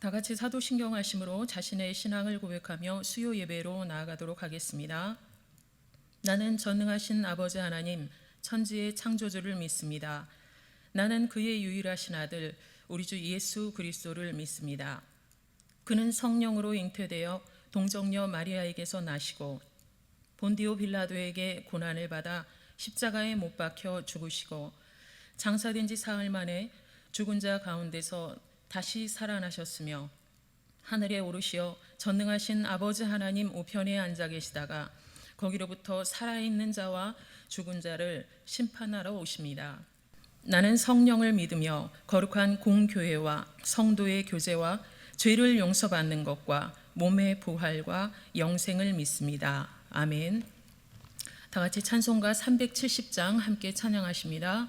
다 같이 사도신경하심으로 자신의 신앙을 고백하며 수요 예배로 나아가도록 하겠습니다. 나는 전능하신 아버지 하나님, 천지의 창조주를 믿습니다. 나는 그의 유일하신 아들, 우리 주 예수 그리스도를 믿습니다. 그는 성령으로 잉태되어 동정녀 마리아에게서 나시고 본디오 빌라도에게 고난을 받아 십자가에 못 박혀 죽으시고 장사된 지 사흘 만에 죽은 자 가운데서 다시 살아나셨으며 하늘에 오르시어 전능하신 아버지 하나님 우편에 앉아 계시다가 거기로부터 살아있는 자와 죽은 자를 심판하러 오십니다. 나는 성령을 믿으며 거룩한 공교회와 성도의 교제와 죄를 용서받는 것과 몸의 부활과 영생을 믿습니다. 아멘. 다 같이 찬송가 370장 함께 찬양하십니다.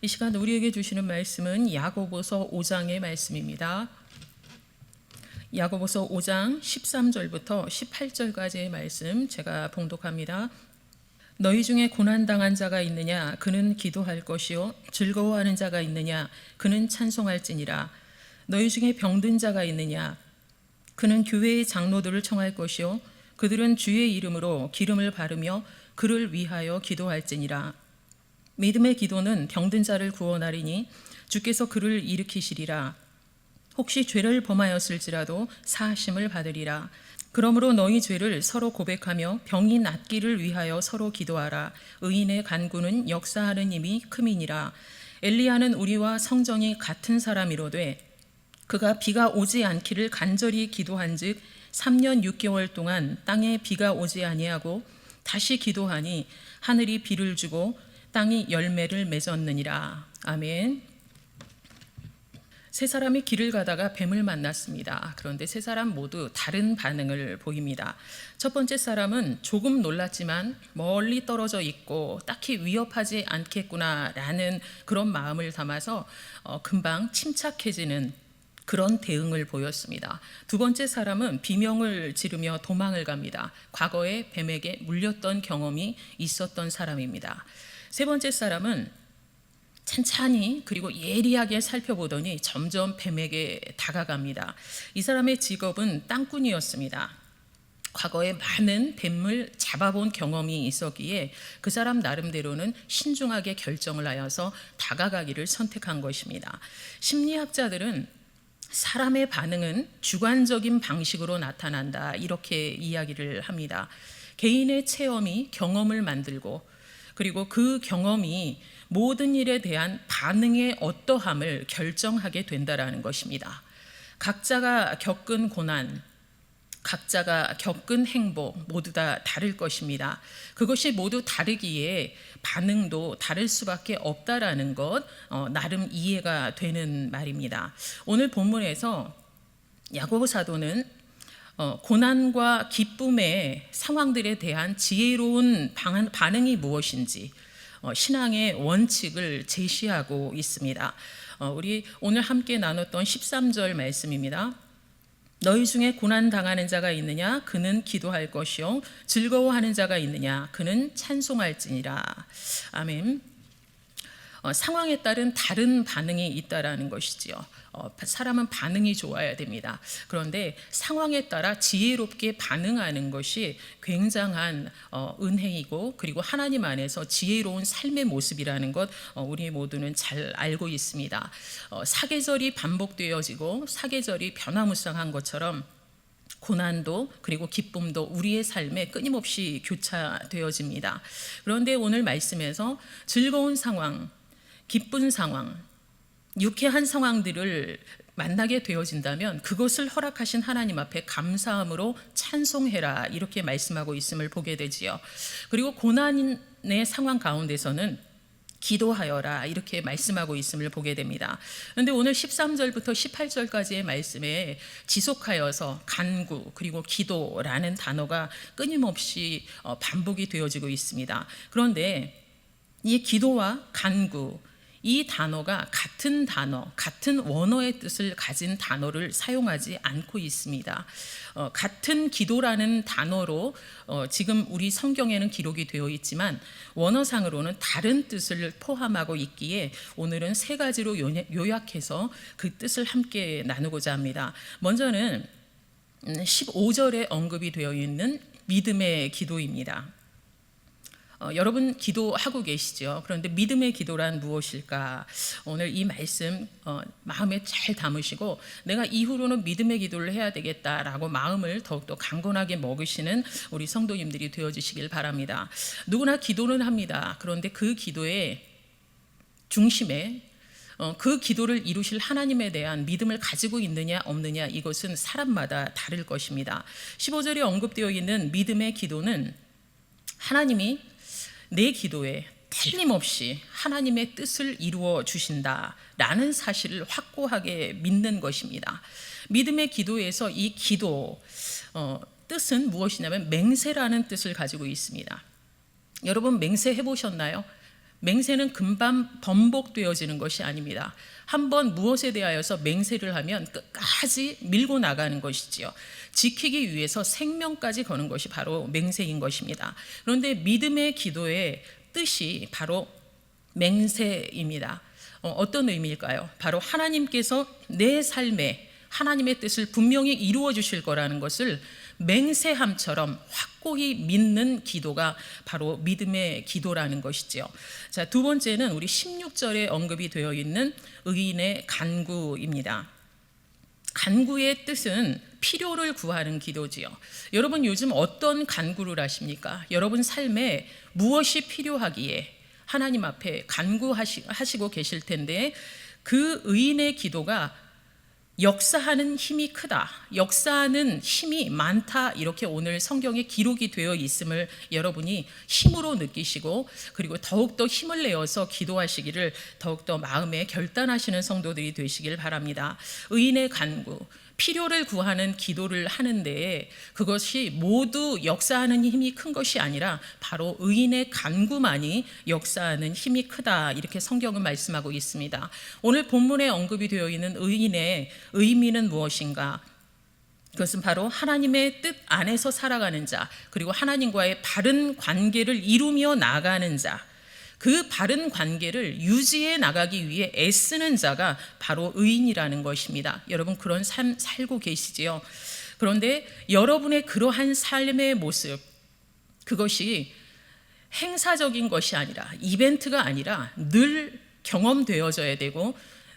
이 시간 우리에게 주시는 말씀은 야고보서 5장의 말씀입니다. 야고보서 5장 13절부터 18절까지의 말씀 제가 봉독합니다. 너희 중에 고난당한 자가 있느냐 그는 기도할 것이요 즐거워하는 자가 있느냐 그는 찬송할지니라. 너희 중에 병든 자가 있느냐 그는 교회의 장로들을 청할 것이요 그들은 주의 이름으로 기름을 바르며 그를 위하여 기도할지니라. 믿음의 기도는 병든 자를 구원하리니 주께서 그를 일으키시리라. 혹시 죄를 범하였을지라도 사하심을 받으리라. 그러므로 너희 죄를 서로 고백하며 병이 낫기를 위하여 서로 기도하라. 의인의 간구는 역사하는 힘이 큼이니라. 엘리야는 우리와 성정이 같은 사람이로되 그가 비가 오지 않기를 간절히 기도한즉 3년 6개월 동안 땅에 비가 오지 아니하고 다시 기도하니 하늘이 비를 주고 땅이 열매를 맺었느니라. 아멘. 세 사람이 길을 가다가 뱀을 만났습니다. 그런데 세 사람 모두 다른 반응을 보입니다. 첫 번째 사람은 조금 놀랐지만 멀리 떨어져 있고 딱히 위협하지 않겠구나라는 그런 마음을 담아서 금방 침착해지는 그런 대응을 보였습니다. 두 번째 사람은 비명을 지르며 도망을 갑니다. 과거에 뱀에게 물렸던 경험이 있었던 사람입니다. 세 번째 사람은 찬찬히 그리고 예리하게 살펴보더니 점점 뱀에게 다가갑니다. 이 사람의 직업은 땅꾼이었습니다. 과거에 많은 뱀을 잡아본 경험이 있었기에 그 사람 나름대로는 신중하게 결정을 하여서 다가가기를 선택한 것입니다. 심리학자들은 사람의 반응은 주관적인 방식으로 나타난다 이렇게 이야기를 합니다. 개인의 체험이 경험을 만들고 그리고 그 경험이 모든 일에 대한 반응의 어떠함을 결정하게 된다라는 것입니다. 각자가 겪은 고난, 각자가 겪은 행복 모두 다 다를 것입니다. 그것이 모두 다르기에 반응도 다를 수밖에 없다라는 것 나름 이해가 되는 말입니다. 오늘 본문에서 야고보 사도는 고난과 기쁨의 상황들에 대한 지혜로운 반응이 무엇인지 신앙의 원칙을 제시하고 있습니다. 우리 오늘 함께 나눴던 13절 말씀입니다. 너희 중에 고난 당하는 자가 있느냐? 그는 기도할 것이요. 즐거워하는 자가 있느냐? 그는 찬송할지니라. 아멘. 상황에 따른 다른 반응이 있다라는 것이지요. 사람은 반응이 좋아야 됩니다. 그런데 상황에 따라 지혜롭게 반응하는 것이 굉장한 은혜이고 그리고 하나님 안에서 지혜로운 삶의 모습이라는 것 우리 모두는 잘 알고 있습니다. 사계절이 반복되어지고 사계절이 변화무쌍한 것처럼 고난도 그리고 기쁨도 우리의 삶에 끊임없이 교차되어집니다. 그런데 오늘 말씀에서 즐거운 상황, 기쁜 상황, 유쾌한 상황들을 만나게 되어진다면 그것을 허락하신 하나님 앞에 감사함으로 찬송해라 이렇게 말씀하고 있음을 보게 되지요. 그리고 고난의 상황 가운데서는 기도하여라 이렇게 말씀하고 있음을 보게 됩니다. 그런데 오늘 13절부터 18절까지의 말씀에 지속하여서 간구 그리고 기도라는 단어가 끊임없이 반복이 되어지고 있습니다. 그런데 이 기도와 간구 이 단어가 같은 단어, 같은 원어의 뜻을 가진 단어를 사용하지 않고 있습니다. 같은 기도라는 단어로 지금 우리 성경에는 기록이 되어 있지만 원어상으로는 다른 뜻을 포함하고 있기에 오늘은 세 가지로 요약해서 그 뜻을 함께 나누고자 합니다. 먼저는 15절에 언급이 되어 있는 믿음의 기도입니다. 여러분 기도하고 계시죠? 그런데 믿음의 기도란 무엇일까? 오늘 이 말씀 마음에 잘 담으시고 내가 이후로는 믿음의 기도를 해야 되겠다라고 마음을 더욱더 강건하게 먹으시는 우리 성도님들이 되어주시길 바랍니다. 누구나 기도는 합니다. 그런데 그 기도의 중심에 그 기도를 이루실 하나님에 대한 믿음을 가지고 있느냐 없느냐 이것은 사람마다 다를 것입니다. 15절에 언급되어 있는 믿음의 기도는 하나님이 내 기도에 틀림없이 하나님의 뜻을 이루어 주신다라는 사실을 확고하게 믿는 것입니다. 믿음의 기도에서 이 기도 뜻은 무엇이냐면 맹세라는 뜻을 가지고 있습니다. 여러분 맹세 해보셨나요? 맹세는 금방 번복되어지는 것이 아닙니다. 한번 무엇에 대하여서 맹세를 하면 끝까지 밀고 나가는 것이지요. 지키기 위해서 생명까지 거는 것이 바로 맹세인 것입니다. 그런데 믿음의 기도의 뜻이 바로 맹세입니다. 어떤 의미일까요? 바로 하나님께서 내 삶에 하나님의 뜻을 분명히 이루어 주실 거라는 것을 맹세함처럼 확고히 믿는 기도가 바로 믿음의 기도라는 것이지요. 자, 두 번째는 우리 16절에 언급이 되어 있는 의인의 간구입니다. 간구의 뜻은 필요를 구하는 기도지요. 여러분 요즘 어떤 간구를 하십니까? 여러분 삶에 무엇이 필요하기에 하나님 앞에 간구하시고 계실 텐데 그 의인의 기도가 역사하는 힘이 크다, 역사하는 힘이 많다, 이렇게 오늘 성경에 기록이 되어 있음을 여러분이 힘으로 느끼시고 그리고 더욱더 힘을 내어서 기도하시기를 더욱더 마음에 결단하시는 성도들이 되시길 바랍니다. 의인의 간구, 필요를 구하는 기도를 하는데 그것이 모두 역사하는 힘이 큰 것이 아니라 바로 의인의 간구만이 역사하는 힘이 크다, 이렇게 성경은 말씀하고 있습니다. 오늘 본문에 언급이 되어 있는 의인의 의미는 무엇인가? 그것은 바로 하나님의 뜻 안에서 살아가는 자, 그리고 하나님과의 바른 관계를 이루며 나가는 자, 그 바른 관계를 유지해 나가기 위해 애쓰는 자가 바로 의인이라는 것입니다. 여러분 그런 삶 살고 계시지요? 그런데 여러분의 그러한 삶의 모습, 그것이 행사적인 것이 아니라, 이벤트가 아니라 늘 경험되어져야 되고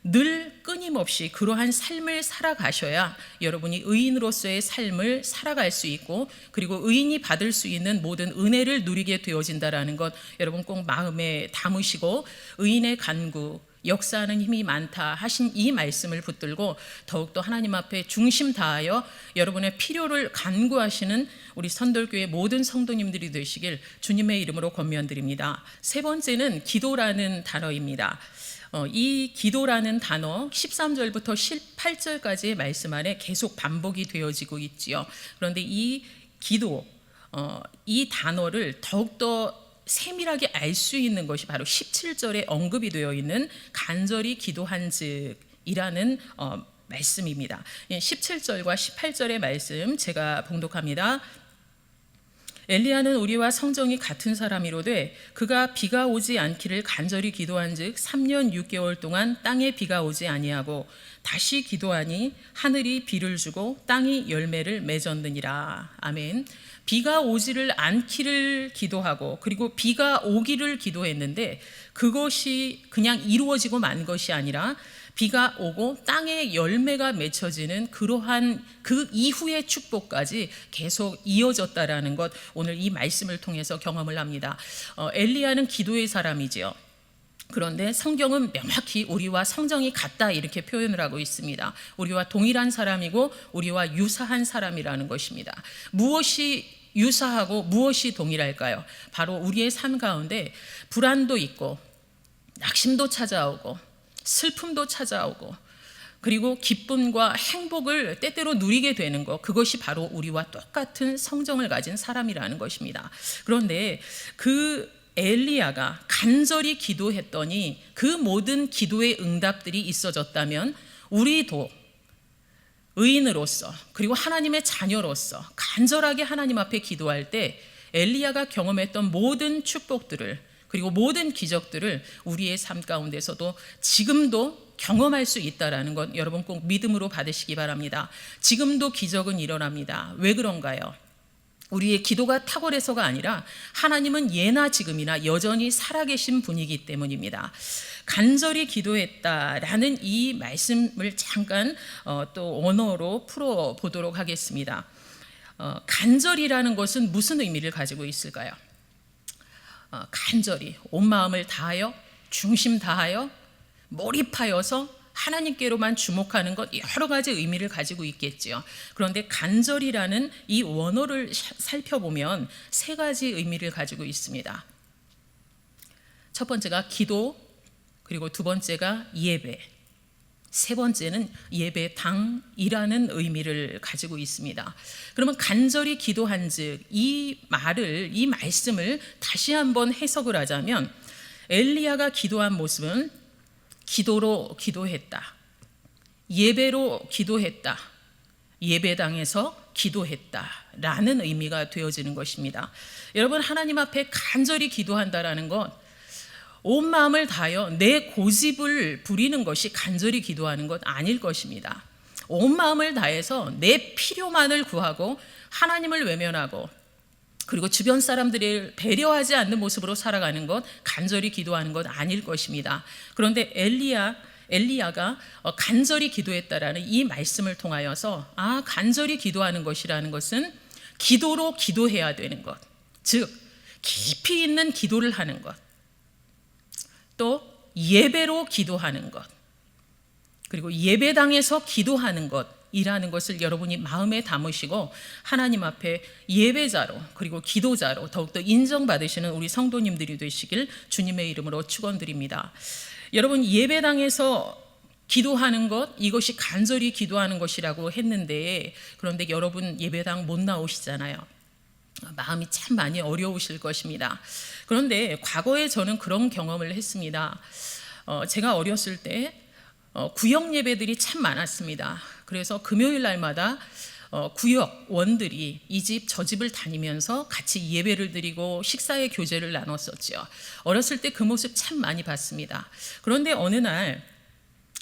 늘 끊임없이 그러한 삶을 살아가셔야 여러분이 의인으로서의 삶을 살아갈 수 있고 그리고 의인이 받을 수 있는 모든 은혜를 누리게 되어진다라는 것 여러분 꼭 마음에 담으시고, 의인의 간구, 역사하는 힘이 많다 하신 이 말씀을 붙들고 더욱더 하나님 앞에 중심 다하여 여러분의 필요를 간구하시는 우리 선돌교회 모든 성도님들이 되시길 주님의 이름으로 권면드립니다. 세 번째는 기도라는 단어입니다. 이 기도라는 단어 13절부터 18절까지의 말씀 안에 계속 반복이 되어지고 있지요. 그런데 이 기도, 이 단어를 더욱더 세밀하게 알 수 있는 것이 바로 17절에 언급이 되어 있는 간절히 기도한즉이라는 말씀입니다. 17절과 18절의 말씀 제가 봉독합니다. 엘리야는 우리와 성정이 같은 사람이로되 그가 비가 오지 않기를 간절히 기도한즉 3년 6개월 동안 땅에 비가 오지 아니하고 다시 기도하니 하늘이 비를 주고 땅이 열매를 맺었느니라. 아멘. 비가 오지를 않기를 기도하고 그리고 비가 오기를 기도했는데 그것이 그냥 이루어지고 만 것이 아니라 비가 오고 땅에 열매가 맺혀지는 그러한 그 이후의 축복까지 계속 이어졌다라는 것, 오늘 이 말씀을 통해서 경험을 합니다. 엘리야는 기도의 사람이지요. 그런데 성경은 명확히 우리와 성정이 같다 이렇게 표현을 하고 있습니다. 우리와 동일한 사람이고 우리와 유사한 사람이라는 것입니다. 무엇이 유사하고 무엇이 동일할까요? 바로 우리의 삶 가운데 불안도 있고 낙심도 찾아오고 슬픔도 찾아오고 그리고 기쁨과 행복을 때때로 누리게 되는 것, 그것이 바로 우리와 똑같은 성정을 가진 사람이라는 것입니다. 그런데 그 엘리야가 간절히 기도했더니 그 모든 기도의 응답들이 있어졌다면 우리도 의인으로서 그리고 하나님의 자녀로서 간절하게 하나님 앞에 기도할 때 엘리야가 경험했던 모든 축복들을 그리고 모든 기적들을 우리의 삶 가운데서도 지금도 경험할 수 있다라는 것 여러분 꼭 믿음으로 받으시기 바랍니다. 지금도 기적은 일어납니다. 왜 그런가요? 우리의 기도가 탁월해서가 아니라 하나님은 예나 지금이나 여전히 살아계신 분이기 때문입니다. 간절히 기도했다라는 이 말씀을 잠깐 또 언어로 풀어보도록 하겠습니다. 간절이라는 것은 무슨 의미를 가지고 있을까요? 간절히 온 마음을 다하여 중심 다하여 몰입하여서 하나님께로만 주목하는 것, 여러 가지 의미를 가지고 있겠지요. 그런데 간절이라는 이 원어를 살펴보면 세 가지 의미를 가지고 있습니다. 첫 번째가 기도, 그리고 두 번째가 예배, 세 번째는 예배당이라는 의미를 가지고 있습니다. 그러면 간절히 기도한즉 이 말씀을 다시 한번 해석을 하자면 엘리야가 기도한 모습은 기도로 기도했다, 예배로 기도했다, 예배당에서 기도했다라는 의미가 되어지는 것입니다. 여러분 하나님 앞에 간절히 기도한다라는 것, 온 마음을 다하여 내 고집을 부리는 것이 간절히 기도하는 것 아닐 것입니다. 온 마음을 다해서 내 필요만을 구하고 하나님을 외면하고 그리고 주변 사람들을 배려하지 않는 모습으로 살아가는 것, 간절히 기도하는 것 아닐 것입니다. 그런데 엘리야 엘리야가 간절히 기도했다라는 이 말씀을 통하여서 간절히 기도하는 것이라는 것은 기도로 기도해야 되는 것, 즉 깊이 있는 기도를 하는 것, 또 예배로 기도하는 것, 그리고 예배당에서 기도하는 것이라는 것을 여러분이 마음에 담으시고 하나님 앞에 예배자로 그리고 기도자로 더욱더 인정받으시는 우리 성도님들이 되시길 주님의 이름으로 축원드립니다. 여러분, 예배당에서 기도하는 것, 이것이 간절히 기도하는 것이라고 했는데, 그런데 여러분 예배당 못 나오시잖아요. 마음이 참 많이 어려우실 것입니다. 그런데 과거에 저는 그런 경험을 했습니다. 제가 어렸을 때 구역 예배들이 참 많았습니다. 그래서 금요일 날마다 구역원들이 이 집 저 집을 다니면서 같이 예배를 드리고 식사의 교제를 나눴었죠. 어렸을 때 그 모습 참 많이 봤습니다. 그런데 어느 날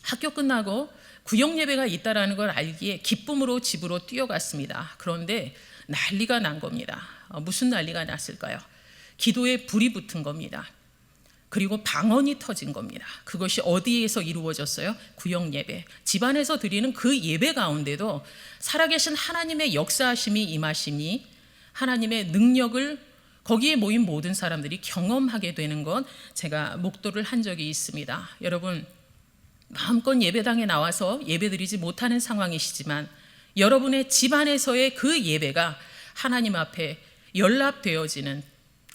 학교 끝나고 구역 예배가 있다라는 걸 알기에 기쁨으로 집으로 뛰어갔습니다. 그런데 난리가 난 겁니다. 무슨 난리가 났을까요? 기도에 불이 붙은 겁니다. 그리고 방언이 터진 겁니다. 그것이 어디에서 이루어졌어요? 구역 예배. 집안에서 드리는 그 예배 가운데도 살아계신 하나님의 역사하심이 임하시니 하나님의 능력을 거기에 모인 모든 사람들이 경험하게 되는 것, 제가 목도를 한 적이 있습니다. 여러분, 마음껏 예배당에 나와서 예배드리지 못하는 상황이시지만 여러분의 집안에서의 그 예배가 하나님 앞에 연락되어지는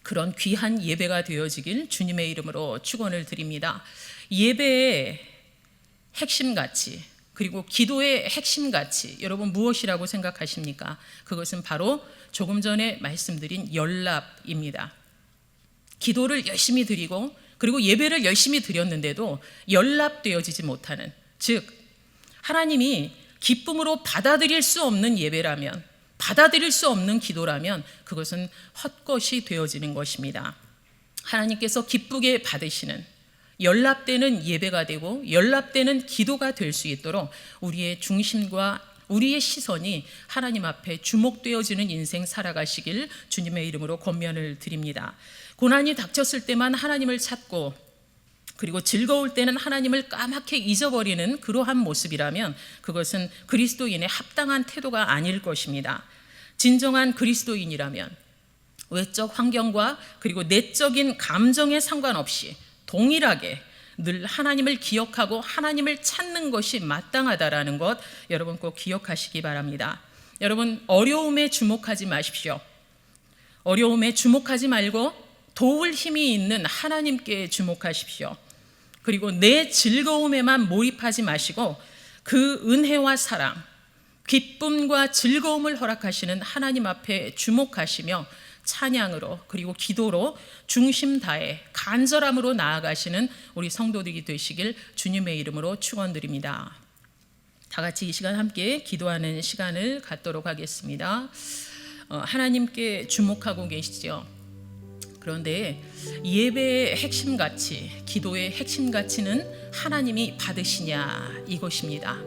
그런 귀한 예배가 되어지길 주님의 이름으로 축원을 드립니다. 예배의 핵심 가치, 그리고 기도의 핵심 가치, 여러분 무엇이라고 생각하십니까? 그것은 바로 조금 전에 말씀드린 연락입니다. 기도를 열심히 드리고 그리고 예배를 열심히 드렸는데도 연락되어지지 못하는, 즉 하나님이 기쁨으로 받아들일 수 없는 예배라면, 받아들일 수 없는 기도라면 그것은 헛것이 되어지는 것입니다. 하나님께서 기쁘게 받으시는 연락되는 예배가 되고 연락되는 기도가 될 수 있도록 우리의 중심과 우리의 시선이 하나님 앞에 주목되어지는 인생 살아가시길 주님의 이름으로 권면을 드립니다. 고난이 닥쳤을 때만 하나님을 찾고 그리고 즐거울 때는 하나님을 까맣게 잊어버리는 그러한 모습이라면 그것은 그리스도인의 합당한 태도가 아닐 것입니다. 진정한 그리스도인이라면 외적 환경과 그리고 내적인 감정에 상관없이 동일하게 늘 하나님을 기억하고 하나님을 찾는 것이 마땅하다라는 것, 여러분 꼭 기억하시기 바랍니다. 여러분, 어려움에 주목하지 마십시오. 어려움에 주목하지 말고 도울 힘이 있는 하나님께 주목하십시오. 그리고 내 즐거움에만 몰입하지 마시고 그 은혜와 사랑, 기쁨과 즐거움을 허락하시는 하나님 앞에 주목하시며 찬양으로 그리고 기도로 중심 다해 간절함으로 나아가시는 우리 성도들이 되시길 주님의 이름으로 축원드립니다. 다 같이 이 시간 함께 기도하는 시간을 갖도록 하겠습니다. 하나님께 주목하고 계시죠. 그런데 예배의 핵심 가치, 기도의 핵심 가치는 하나님이 받으시냐 이것입니다.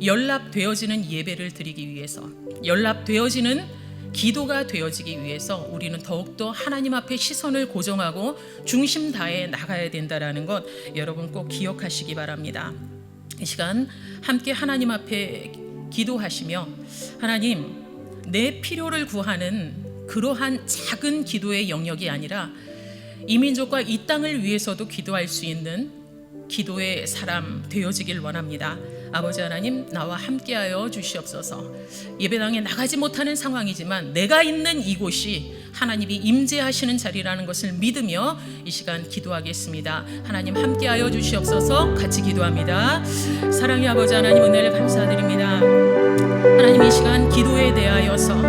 연락되어지는 예배를 드리기 위해서, 연락되어지는 기도가 되어지기 위해서 우리는 더욱더 하나님 앞에 시선을 고정하고 중심 다해 나가야 된다는 것, 여러분 꼭 기억하시기 바랍니다. 이 시간 함께 하나님 앞에 기도하시며 하나님, 내 필요를 구하는 그러한 작은 기도의 영역이 아니라 이 민족과 이 땅을 위해서도 기도할 수 있는 기도의 사람 되어지길 원합니다. 아버지 하나님, 나와 함께하여 주시옵소서. 예배당에 나가지 못하는 상황이지만 내가 있는 이곳이 하나님이 임재하시는 자리라는 것을 믿으며 이 시간 기도하겠습니다. 하나님 함께하여 주시옵소서. 같이 기도합니다. 사랑의 아버지 하나님, 은혜를 감사드립니다. 하나님, 이 시간 기도에 대하여서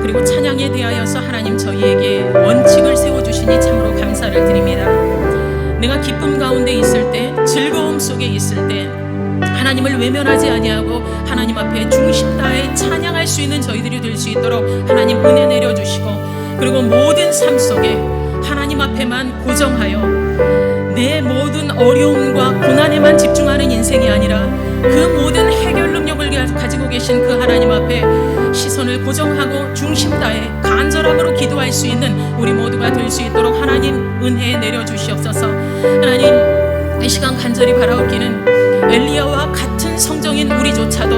그리고 찬양에 대하여서 하나님 저희에게 원칙을 세워주시니 참으로 감사를 드립니다. 내가 기쁨 가운데 있을 때, 즐거움 속에 있을 때 하나님을 외면하지 아니하고 하나님 앞에 중심 다해 찬양할 수 있는 저희들이 될 수 있도록 하나님 은혜 내려주시고, 그리고 모든 삶 속에 하나님 앞에만 고정하여 내 모든 어려움과 고난에만 집중하는 인생이 아니라 그 모든 해결 능력을 가지고 계신 그 하나님 앞에 시선을 고정하고 중심 다해 간절함으로 기도할 수 있는 우리 모두가 될 수 있도록 하나님 은혜 내려주시옵소서. 하나님, 이 시간 간절히 바라옵기는 엘리야와 같은 성정인 우리조차도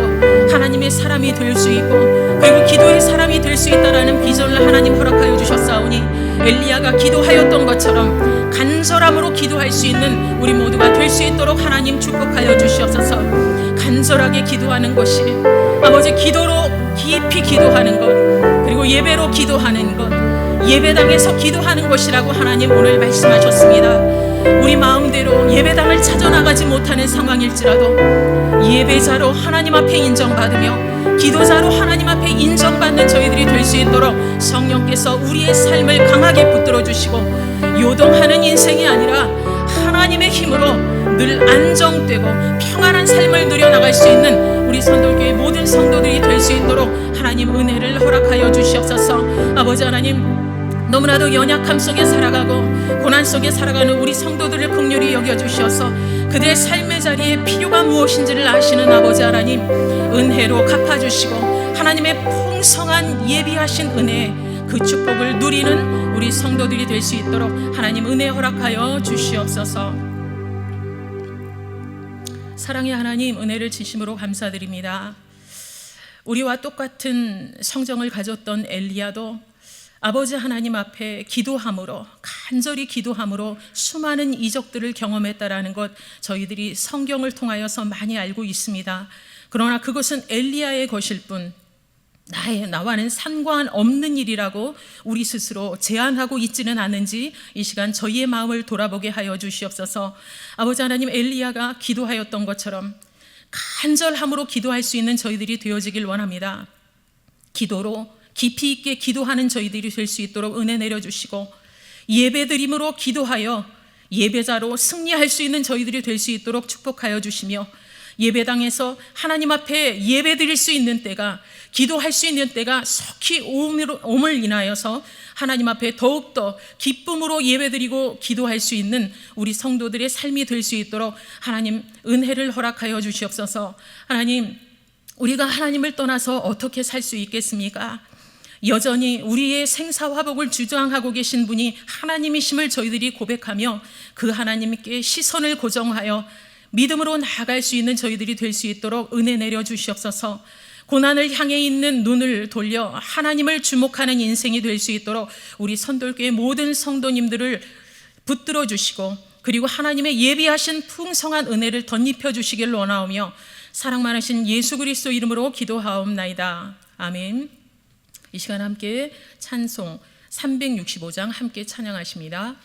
하나님의 사람이 될 수 있고 그리고 기도의 사람이 될 수 있다라는 비전을 하나님 허락하여 주셨사오니 엘리야가 기도하였던 것처럼 간절함으로 기도할 수 있는 우리 모두가 될 수 있도록 하나님 축복하여 주시옵소서. 간절하게 기도하는 것이 아버지, 기도로 깊이 기도하는 것, 그리고 예배로 기도하는 것, 예배당에서 기도하는 것이라고 하나님 오늘 말씀하셨습니다. 우리 마음대로 예배당을 찾아나가지 못하는 상황일지라도 예배자로 하나님 앞에 인정받으며 기도자로 하나님 앞에 인정받는 저희들이 될 수 있도록 성령께서 우리의 삶을 강하게 붙들어 주시고 요동하는 인생이 아니라 하나님의 힘으로 늘 안정되고 평안한 삶을 누려나갈 수 있는 우리 선돌교회 모든 성도들이 될 수 있도록 하나님 은혜를 허락하여 주시옵소서. 아버지 하나님, 너무나도 연약함 속에 살아가고 고난 속에 살아가는 우리 성도들을 긍휼히 여겨주셔서 그들의 삶의 자리에 필요가 무엇인지를 아시는 아버지 하나님, 은혜로 갚아주시고 하나님의 풍성한 예비하신 은혜, 그 축복을 누리는 우리 성도들이 될 수 있도록 하나님 은혜 허락하여 주시옵소서. 사랑의 하나님, 은혜를 진심으로 감사드립니다. 우리와 똑같은 성정을 가졌던 엘리야도 아버지 하나님 앞에 기도함으로, 간절히 기도함으로 수많은 이적들을 경험했다라는 것 저희들이 성경을 통하여서 많이 알고 있습니다. 그러나 그것은 엘리야의 것일 뿐 나와는 상관없는 일이라고 우리 스스로 제한하고 있지는 않은지 이 시간 저희의 마음을 돌아보게 하여 주시옵소서. 아버지 하나님, 엘리야가 기도하였던 것처럼 간절함으로 기도할 수 있는 저희들이 되어지길 원합니다. 기도로 깊이 있게 기도하는 저희들이 될 수 있도록 은혜 내려주시고 예배드림으로 기도하여 예배자로 승리할 수 있는 저희들이 될 수 있도록 축복하여 주시며 예배당에서 하나님 앞에 예배드릴 수 있는 때가, 기도할 수 있는 때가 속히 옴을 인하여서 하나님 앞에 더욱더 기쁨으로 예배드리고 기도할 수 있는 우리 성도들의 삶이 될 수 있도록 하나님 은혜를 허락하여 주시옵소서. 하나님, 우리가 하나님을 떠나서 어떻게 살 수 있겠습니까? 여전히 우리의 생사화복을 주장하고 계신 분이 하나님이심을 저희들이 고백하며 그 하나님께 시선을 고정하여 믿음으로 나아갈 수 있는 저희들이 될 수 있도록 은혜 내려 주시옵소서. 고난을 향해 있는 눈을 돌려 하나님을 주목하는 인생이 될 수 있도록 우리 선돌교회 모든 성도님들을 붙들어 주시고 그리고 하나님의 예비하신 풍성한 은혜를 덧입혀 주시길 원하오며 사랑 많으신 예수 그리스도 이름으로 기도하옵나이다. 아멘. 이 시간 함께 찬송 365장 함께 찬양하십니다.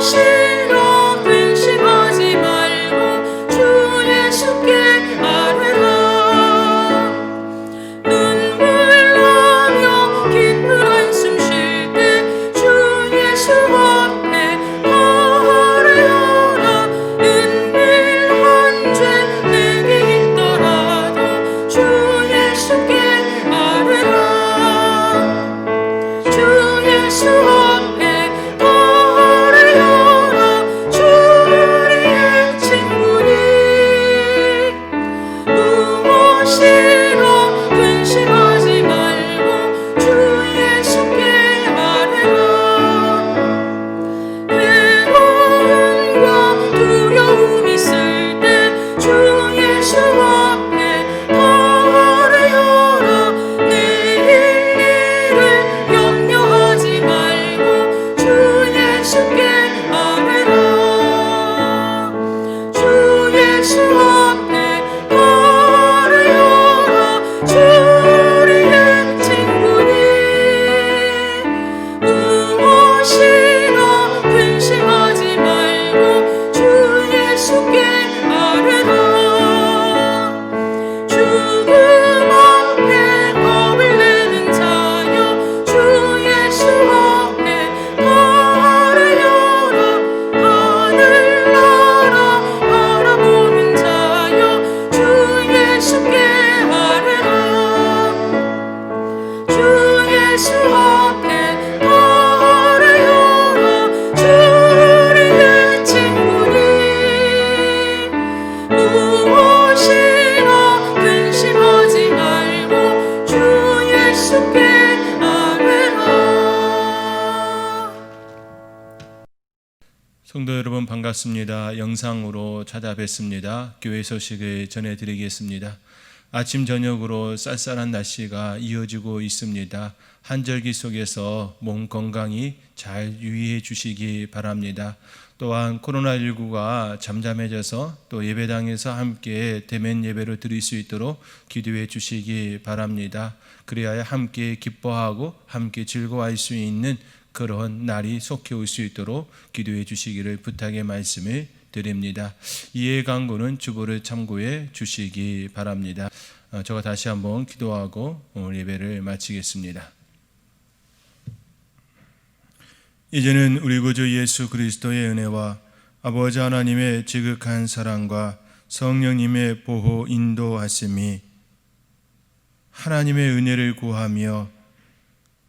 무엇이로 근심하지 말고 반갑습니다. 영상으로 찾아뵙습니다. 교회 소식을 전해드리겠습니다. 아침 저녁으로 쌀쌀한 날씨가 이어지고 있습니다. 한절기 속에서 몸 건강히 잘 유의해 주시기 바랍니다. 또한 코로나19가 잠잠해져서 또 예배당에서 함께 대면 예배를 드릴 수 있도록 기도해 주시기 바랍니다. 그래야 함께 기뻐하고 함께 즐거워할 수 있는 그런 날이 속히 올 수 있도록 기도해 주시기를 부탁의 말씀을 드립니다. 이해 강구는 주보를 참고해 주시기 바랍니다. 제가 다시 한번 기도하고 오늘 예배를 마치겠습니다. 이제는 우리 구주 예수 그리스도의 은혜와 아버지 하나님의 지극한 사랑과 성령님의 보호 인도하심이 하나님의 은혜를 구하며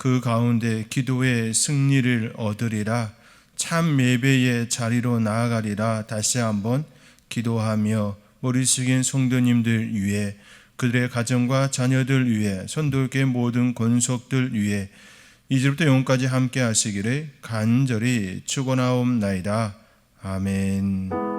그 가운데 기도의 승리를 얻으리라, 참 예배의 자리로 나아가리라 다시 한번 기도하며 머리 숙인 성도님들 위해, 그들의 가정과 자녀들 위해, 선도교회 모든 권속들 위해 이제부터 영원까지 함께 하시기를 간절히 축원하옵나이다. 아멘.